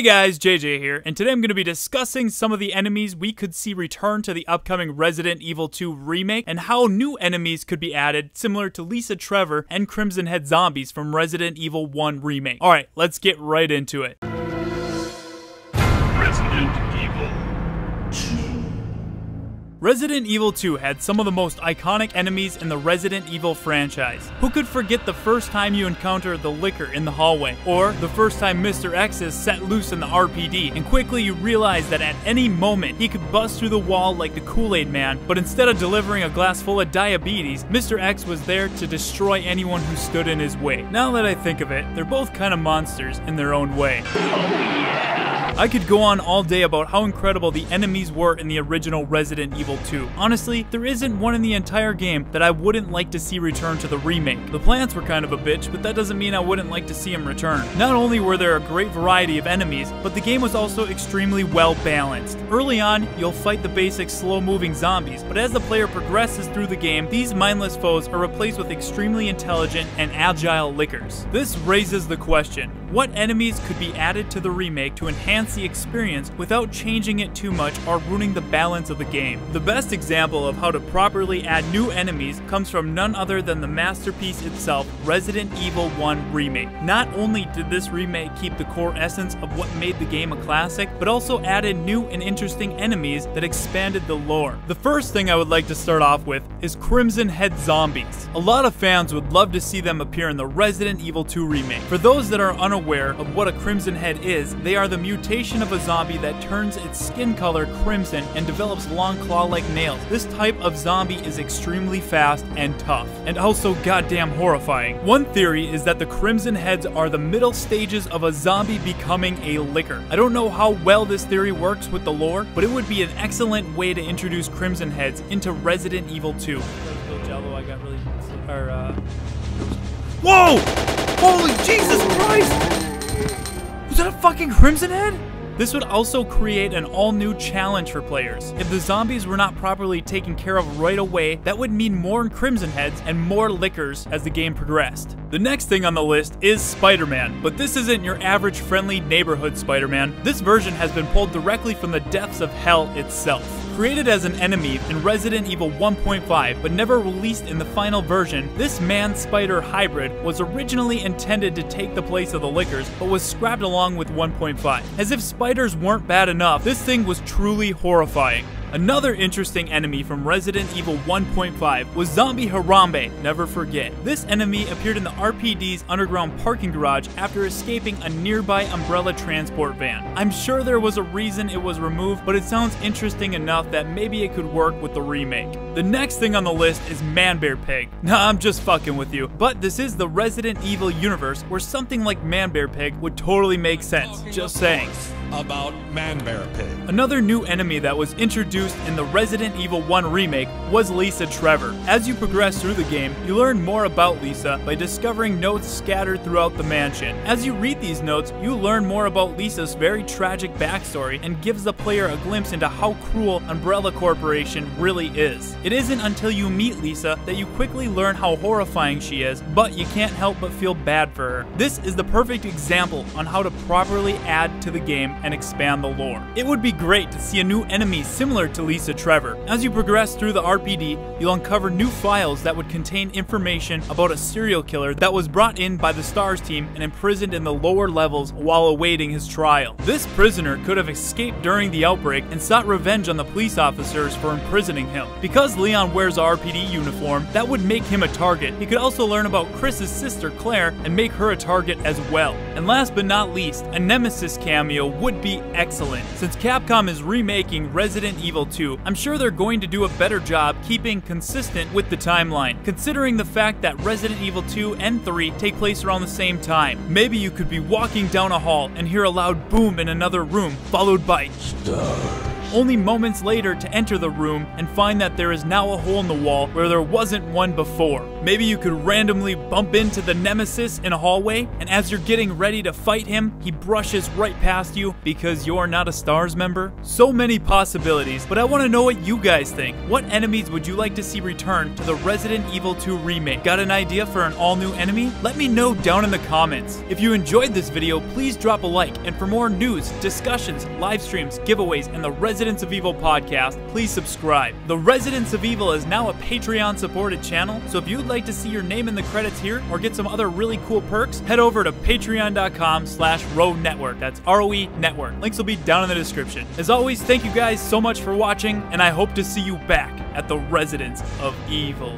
Hey guys, JJ here, and today I'm going to be discussing some of the enemies we could see return to the upcoming Resident Evil 2 remake, and how new enemies could be added, similar to Lisa Trevor and Crimson Head zombies from Resident Evil 1 remake. Alright, let's get right into it. Resident Evil 2. Resident Evil 2 had some of the most iconic enemies in the Resident Evil franchise. Who could forget the first time you encounter the Licker in the hallway, or the first time Mr. X is set loose in the RPD, and quickly you realize that at any moment he could bust through the wall like the Kool-Aid Man, but instead of delivering a glass full of diabetes, Mr. X was there to destroy anyone who stood in his way. Now that I think of it, they're both kind of monsters in their own way. I could go on all day about how incredible the enemies were in the original Resident Evil 2. Honestly, there isn't one in the entire game that I wouldn't like to see return to the remake. The plants were kind of a bitch, but that doesn't mean I wouldn't like to see them return. Not only were there a great variety of enemies, but the game was also extremely well balanced. Early on, you'll fight the basic slow-moving zombies, but as the player progresses through the game, these mindless foes are replaced with extremely intelligent and agile lickers. This raises the question, what enemies could be added to the remake to enhance the experience without changing it too much or ruining the balance of the game? The best example of how to properly add new enemies comes from none other than the masterpiece itself, Resident Evil 1 Remake. Not only did this remake keep the core essence of what made the game a classic, but also added new and interesting enemies that expanded the lore. The first thing I would like to start off with is Crimson Head zombies. A lot of fans would love to see them appear in the Resident Evil 2 remake. For those that are unaware of what a Crimson Head is, they are the mutation of a zombie that turns its skin color crimson and develops long claw-like nails. This type of zombie is extremely fast and tough, and also goddamn horrifying. One theory is that the Crimson Heads are the middle stages of a zombie becoming a licker. I don't know how well this theory works with the lore, but it would be an excellent way to introduce Crimson Heads into Resident Evil 2. Whoa! Holy Jesus Christ! Was that a fucking Crimson Head? This would also create an all-new challenge for players. If the zombies were not properly taken care of right away, that would mean more Crimson Heads and more lickers as the game progressed. The next thing on the list is Spider-Man, but this isn't your average friendly neighborhood Spider-Man. This version has been pulled directly from the depths of hell itself. Created as an enemy in Resident Evil 1.5, but never released in the final version, this man-spider hybrid was originally intended to take the place of the lickers, but was scrapped along with 1.5. As if spiders weren't bad enough, this thing was truly horrifying. Another interesting enemy from Resident Evil 1.5 was Zombie Harambe, never forget. This enemy appeared in the RPD's underground parking garage after escaping a nearby umbrella transport van. I'm sure there was a reason it was removed, but it sounds interesting enough that maybe it could work with the remake. The next thing on the list is Man-Bear Pig. Nah, I'm just fucking with you, but this is the Resident Evil universe where something like Man-Bear Pig would totally make sense, just saying. About Man-Bear Pig. Another new enemy that was introduced in the Resident Evil 1 remake was Lisa Trevor. As you progress through the game, you learn more about Lisa by discovering notes scattered throughout the mansion. As you read these notes, you learn more about Lisa's very tragic backstory and gives the player a glimpse into how cruel Umbrella Corporation really is. It isn't until you meet Lisa that you quickly learn how horrifying she is, but you can't help but feel bad for her. This is the perfect example on how to properly add to the game and expand the lore. It would be great to see a new enemy similar to Lisa Trevor. As you progress through the RPD, you'll uncover new files that would contain information about a serial killer that was brought in by the STARS team and imprisoned in the lower levels while awaiting his trial. This prisoner could have escaped during the outbreak and sought revenge on the police officers for imprisoning him. Because Leon wears a RPD uniform, that would make him a target. He could also learn about Chris's sister Claire and make her a target as well. And last but not least, a Nemesis cameo would be excellent. Since Capcom is remaking Resident Evil 2, I'm sure they're going to do a better job keeping consistent with the timeline, considering the fact that Resident Evil 2 and 3 take place around the same time. Maybe you could be walking down a hall and hear a loud boom in another room, followed by stars. only moments later to enter the room and find that there is now a hole in the wall where there wasn't one before. Maybe you could randomly bump into the nemesis in a hallway, and as you're getting ready to fight him, he brushes right past you because you're not a STARS member. So many possibilities, but I want to know what you guys think. What enemies would you like to see return to the Resident Evil 2 remake? Got an idea for an all-new enemy? Let me know down in the comments. If you enjoyed this video, please drop a like, and for more news, discussions, live streams, giveaways, and the Residents of Evil podcast, please subscribe. The Residents of Evil is now a Patreon-supported channel, so if you'd like to see your name in the credits here or get some other really cool perks, head over to patreon.com/ROE-network. That's ROE Network. Links will be down in the description. As always, thank you guys so much for watching, and I hope to see you back at the Residents of Evil.